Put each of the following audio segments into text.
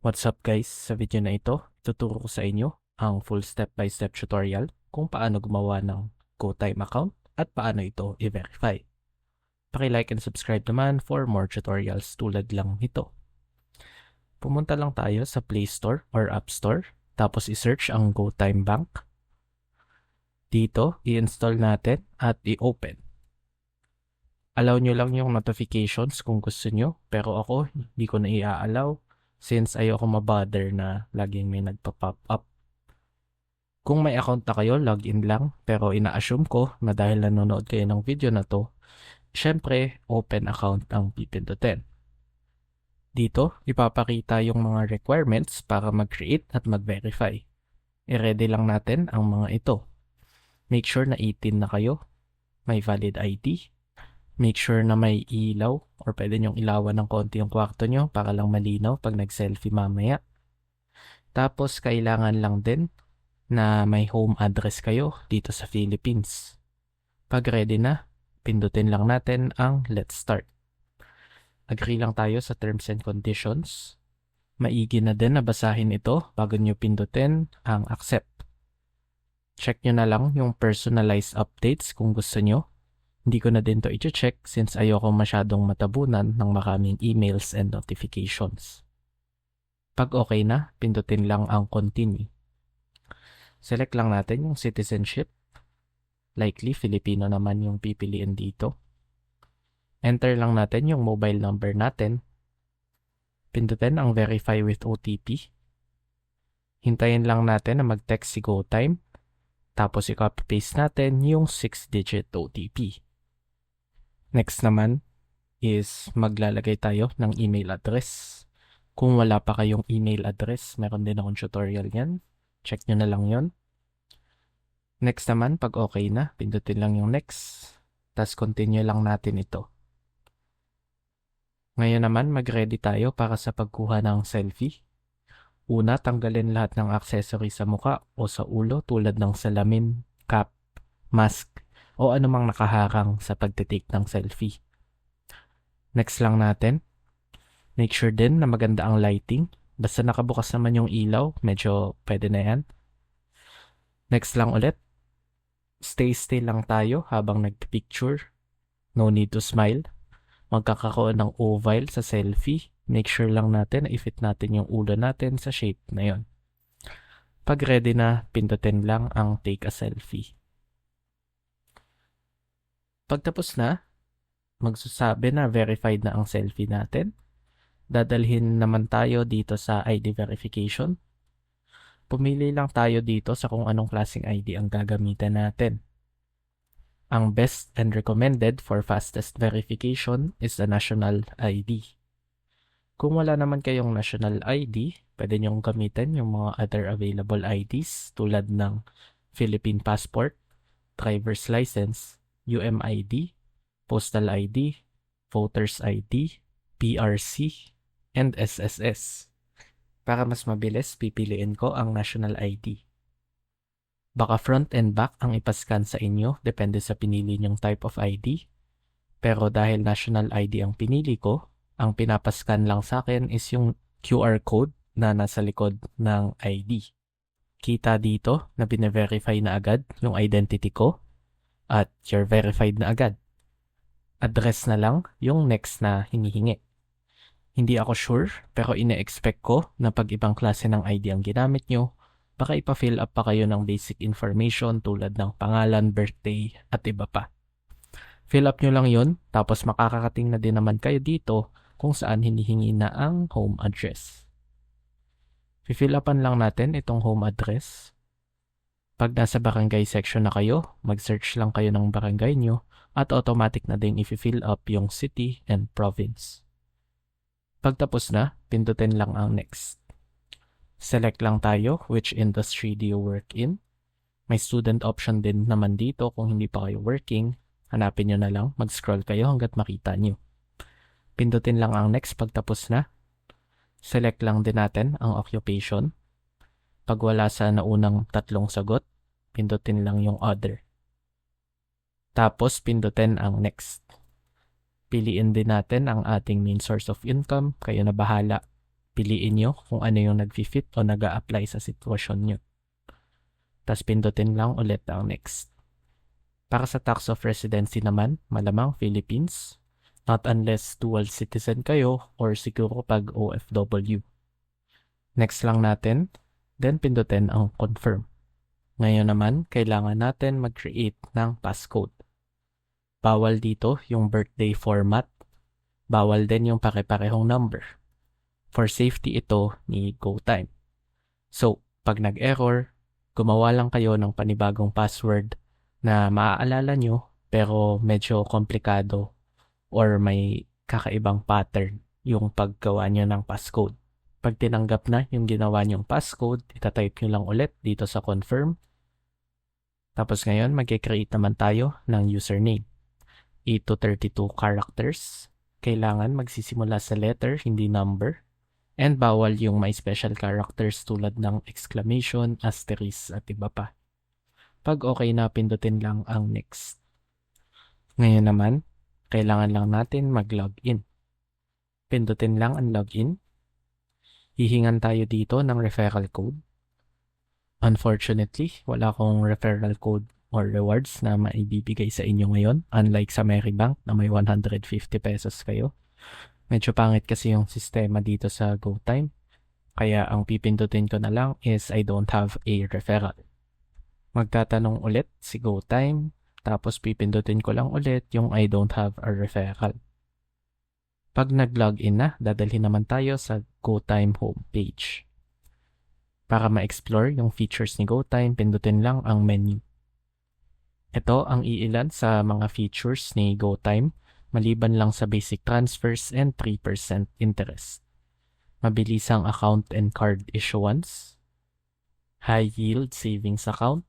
What's up guys? Sa video na ito, ituturo ko sa inyo ang full step-by-step tutorial kung paano gumawa ng GoTime account at paano ito i-verify. Paki-like and subscribe naman for more tutorials tulad lang nito. Pumunta lang tayo sa Play Store or App Store, tapos i-search ang GoTime Bank. Dito, i-install natin at i-open. Allow nyo lang yung notifications kung gusto nyo, pero ako hindi ko na i-allow since ayoko mabother na laging may nagpa-pop up. Kung may account na kayo, login lang, pero ina-assume ko na dahil nanonood kayo ng video na to, syempre, open account ang pipindutin. Dito, ipapakita yung mga requirements para mag-create at mag-verify. I-ready lang natin ang mga ito. Make sure na 18 na kayo, may valid ID, make sure na may ilaw or pwede nyong ilawan ng konti yung kwarto nyo para lang malinaw pag nag-selfie mamaya. Tapos, kailangan lang din na may home address kayo dito sa Philippines. Pag ready na, pindutin lang natin ang Let's Start. Agree lang tayo sa terms and conditions. Maigi na din na basahin ito bago nyo pindutin ang Accept. Check nyo na lang yung personalized updates kung gusto nyo. Hindi ko na din to i-check since ayoko masyadong matabunan ng maraming emails and notifications. Pag okay na, pindutin lang ang Continue. Select lang natin yung citizenship. Likely, Filipino naman yung pipiliin dito. Enter lang natin yung mobile number natin. Pindutin ang Verify with OTP. Hintayin lang natin na mag-text si GoTime. Tapos i-copy-paste natin yung 6-digit OTP. Next naman is maglalagay tayo ng email address. Kung wala pa kayong email address, meron din akong tutorial yan. Check nyo na lang yon. Next naman, pag okay na, pindutin lang yung next. Tapos continue lang natin ito. Ngayon naman, mag-ready tayo para sa pagkuha ng selfie. Una, tanggalin lahat ng accessory sa muka o sa ulo tulad ng salamin, cap, mask, o anumang nakaharang sa pagtitake ng selfie. Next lang natin, make sure din na maganda ang lighting. Basta nakabukas naman yung ilaw, medyo pwede na yan. Next lang ulit, stay still lang tayo habang nagpipicture. No need to smile. Magkakaroon ng oval sa selfie. Make sure lang natin na i-fit natin yung ulo natin sa shape na yon. Pag ready na, pindutin lang ang take a selfie. Pagtapos na, magsasabi na verified na ang selfie natin. Dadalhin naman tayo dito sa ID verification. Pumili lang tayo dito sa kung anong klaseng ID ang gagamitan natin. Ang best and recommended for fastest verification is the national ID. Kung wala naman kayong national ID, pwede nyong gamitin yung mga other available IDs tulad ng Philippine Passport, Driver's License, UMID, Postal ID, Voter's ID, PRC, and SSS. Para mas mabilis, pipiliin ko ang national ID. Baka front and back ang ipascan sa inyo, depende sa pinili nyong type of ID. Pero dahil national ID ang pinili ko, ang pinapascan lang sa akin is yung QR code na nasa likod ng ID. Kita dito na bine-verify na agad yung identity ko at you're verified na agad. Address na lang yung next na hinihingi. Hindi ako sure pero ine-expect ko na pag ibang klase ng ID ang ginamit nyo, baka ipa-fill up pa kayo ng basic information tulad ng pangalan, birthday at iba pa. Fill up nyo lang yun tapos makakarating na din naman kayo dito kung saan hinihingi na ang home address. Fill upan lang natin itong home address. Pag nasa barangay section na kayo, mag-search lang kayo ng barangay nyo at automatic na din i-fill up yung city and province. Pagtapos na, pindutin lang ang next. Select lang tayo which industry do you work in. May student option din naman dito kung hindi pa kayo working. Hanapin nyo na lang, mag-scroll kayo hanggat makita nyo. Pindutin lang ang next pagtapos na. Select lang din natin ang occupation. Pag wala sa naunang tatlong sagot, pindutin lang yung other. Tapos pindutin ang next. Piliin din natin ang ating main source of income, kayo na bahala. Piliin nyo kung ano yung nag-fit o nag-a-apply sa sitwasyon nyo. Tapos pindutin lang ulit ang next. Para sa tax of residency naman, malamang Philippines. Not unless dual citizen kayo or siguro pag OFW. Next lang natin, then pindutin ang confirm. Ngayon naman, kailangan natin mag-create ng passcode. Bawal dito yung birthday format. Bawal din yung pare-parehong number. For safety ito ni GoTime. So, pag nag-error, gumawa lang kayo ng panibagong password na maaalala nyo pero medyo komplikado or may kakaibang pattern yung paggawa nyo ng passcode. Pag tinanggap na yung ginawa nyong passcode, itatype nyo lang ulit dito sa confirm. Tapos ngayon, mag-create naman tayo ng username. 8 to 32 characters. Kailangan magsisimula sa letter, hindi number. And bawal yung may special characters tulad ng exclamation, asterisk at iba pa. Pag okay na, pindutin lang ang next. Ngayon naman, kailangan lang natin mag-login. Pindutin lang ang login. Hihingan tayo dito ng referral code. Unfortunately, wala akong referral code or rewards na maibibigay sa inyo ngayon. Unlike sa Merrybank na may 150 pesos kayo. Medyo pangit kasi yung sistema dito sa GoTime. Kaya ang pipindutin ko na lang is I don't have a referral. Magtatanong ulit si GoTime. Tapos pipindutin ko lang ulit yung I don't have a referral. Pag nag-login na, dadalhin naman tayo sa GoTime homepage. Para ma-explore yung features ni GoTime, pindutin lang ang menu. Ito ang iilan sa mga features ni GoTime, maliban lang sa basic transfers and 3% interest. Mabilis ang account and card issuance, high yield savings account,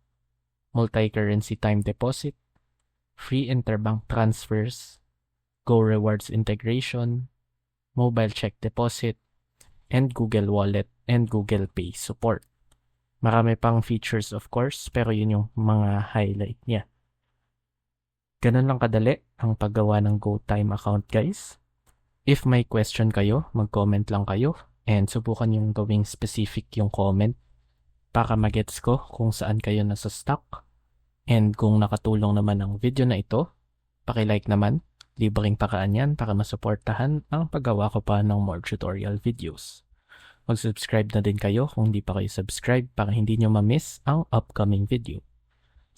multi-currency time deposit, free interbank transfers, Go Rewards integration, mobile check deposit, and Google Wallet and Google Pay support. Marami pang features of course, pero yun yung mga highlight niya. Ganun lang kadali ang paggawa ng GoTime account guys. If may question kayo, mag-comment lang kayo and subukan yung gawing specific yung comment para magets ko kung saan kayo nasa stuck. And kung nakatulong naman ang video na ito, paki-like naman, libreng paraan yan para masuportahan ang paggawa ko pa ng more tutorial videos. Mag-subscribe na din kayo kung hindi pa kayo subscribe para hindi nyo ma-miss ang upcoming video.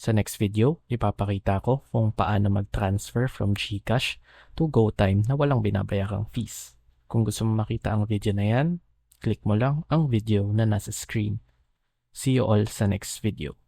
Sa next video, ipapakita ko kung paano mag-transfer from GCash to GoTime na walang binabayarang fees. Kung gusto mo makita ang video na yan, click mo lang ang video na nasa screen. See you all sa next video.